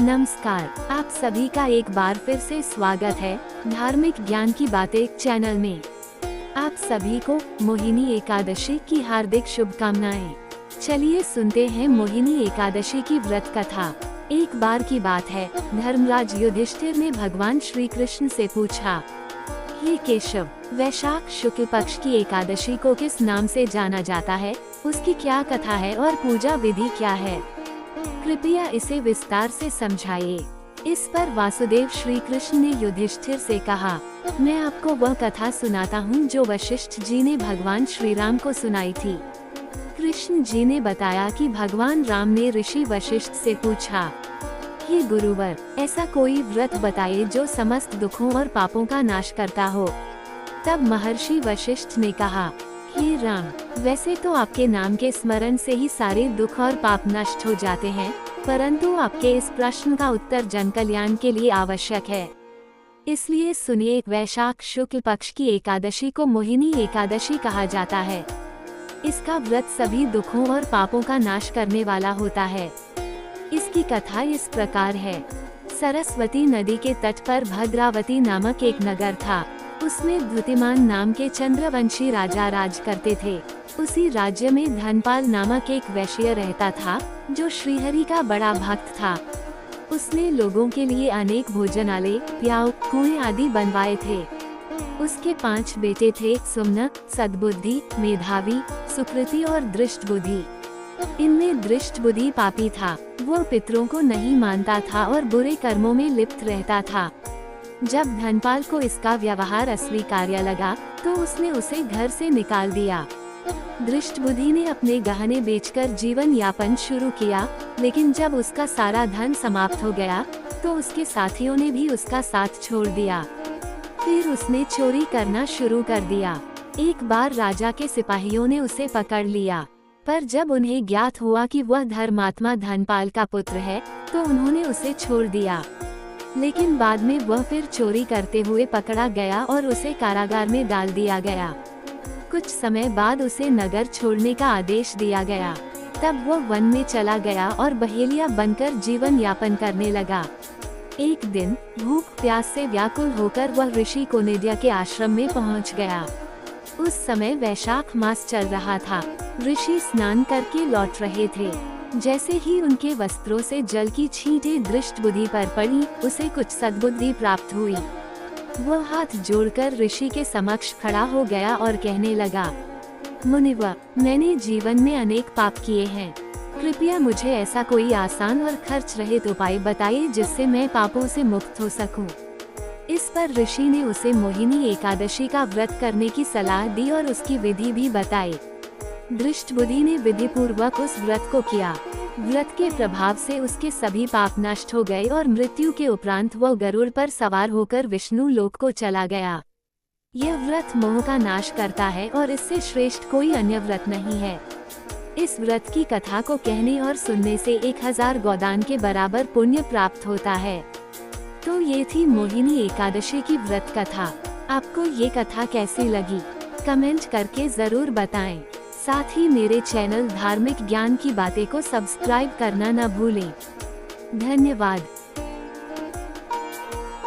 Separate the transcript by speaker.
Speaker 1: नमस्कार, आप सभी का एक बार फिर से स्वागत है धार्मिक ज्ञान की बातें चैनल में। आप सभी को मोहिनी एकादशी की हार्दिक शुभकामनाएं। चलिए सुनते हैं मोहिनी एकादशी की व्रत कथा। एक बार की बात है, धर्मराज युधिष्ठिर ने भगवान श्री कृष्ण से पूछा, हे केशव, वैशाख शुक्ल पक्ष की एकादशी को किस नाम से जाना जाता है, उसकी क्या कथा है और पूजा विधि क्या है? कृपया इसे विस्तार से समझाइए। इस पर वासुदेव श्री कृष्ण ने युधिष्ठिर से कहा, मैं आपको वह कथा सुनाता हूँ जो वशिष्ठ जी ने भगवान श्री राम को सुनाई थी। कृष्ण जी ने बताया कि भगवान राम ने ऋषि वशिष्ठ से पूछा, हे गुरुवर, ऐसा कोई व्रत बताइए जो समस्त दुखों और पापों का नाश करता हो। तब महर्षि वशिष्ठ ने कहा, हे राम, वैसे तो आपके नाम के स्मरण से ही सारे दुख और पाप नष्ट हो जाते हैं, परंतु आपके इस प्रश्न का उत्तर जन कल्याण के लिए आवश्यक है। इसलिए सुनिए, वैशाख शुक्ल पक्ष की एकादशी को मोहिनी एकादशी कहा जाता है। इसका व्रत सभी दुखों और पापों का नाश करने वाला होता है। इसकी कथा इस प्रकार है। सरस्वती नदी के तट पर भद्रावती नामक एक नगर था। उसमें द्युतिमान नाम के चंद्रवंशी राजा राज करते थे। उसी राज्य में धनपाल नामक एक वैश्य रहता था, जो श्रीहरि का बड़ा भक्त था। उसने लोगों के लिए अनेक भोजनालय, प्याऊ, कुएं आदि बनवाए थे। उसके 5 बेटे थे, सुमन, सद्बुद्धि, मेधावी, सुकृति और दृष्ट बुद्धि। इनमें दृष्ट बुद्धि पापी था। वो पितरों को नहीं मानता था और बुरे कर्मों में लिप्त रहता था। जब धनपाल को इसका व्यवहार अस्वीकार्य लगा, तो उसने उसे घर से निकाल दिया। दृष्ट बुद्धि ने अपने गहने बेचकर जीवन यापन शुरू किया, लेकिन जब उसका सारा धन समाप्त हो गया, तो उसके साथियों ने भी उसका साथ छोड़ दिया। फिर उसने चोरी करना शुरू कर दिया। एक बार राजा के सिपाहियों ने उसे पकड़ लिया, पर जब उन्हें ज्ञात हुआ कि वह धर्मात्मा धनपाल का पुत्र है, तो उन्होंने उसे छोड़ दिया। लेकिन बाद में वह फिर चोरी करते हुए पकड़ा गया और उसे कारागार में डाल दिया गया। कुछ समय बाद उसे नगर छोड़ने का आदेश दिया गया। तब वह वन में चला गया और बहेलिया बनकर जीवन यापन करने लगा। एक दिन भूख प्यास से व्याकुल होकर वह ऋषि कोनेडिया के आश्रम में पहुंच गया। उस समय वैशाख मास चल रहा था। ऋषि स्नान करके लौट रहे थे। जैसे ही उनके वस्त्रों से जल की छींटें दृष्ट बुद्धि पर पड़ी, उसे कुछ सद्बुद्धि प्राप्त हुई। वह हाथ जोड़कर ऋषि के समक्ष खड़ा हो गया और कहने लगा, मुनिवर, मैंने जीवन में अनेक पाप किए हैं। कृपया मुझे ऐसा कोई आसान और खर्च रहित उपाय बताइए जिससे मैं पापों से मुक्त हो सकूं। इस पर ऋषि ने उसे मोहिनी एकादशी का व्रत करने की सलाह दी और उसकी विधि भी बताई। दृष्ट बुद्धि ने विधि पूर्वक उस व्रत को किया। व्रत के प्रभाव से उसके सभी पाप नष्ट हो गए और मृत्यु के उपरांत वह गरुड़ पर सवार होकर विष्णु लोक को चला गया। यह व्रत मोह का नाश करता है और इससे श्रेष्ठ कोई अन्य व्रत नहीं है। इस व्रत की कथा को कहने और सुनने से 1000 गोदान के बराबर पुण्य प्राप्त होता है। तो ये थी मोहिनी एकादशी की व्रत कथा। आपको ये कथा कैसी लगी, कमेंट करके जरूर बताएं। साथ ही मेरे चैनल धार्मिक ज्ञान की बातें को सब्सक्राइब करना न भूलें। धन्यवाद।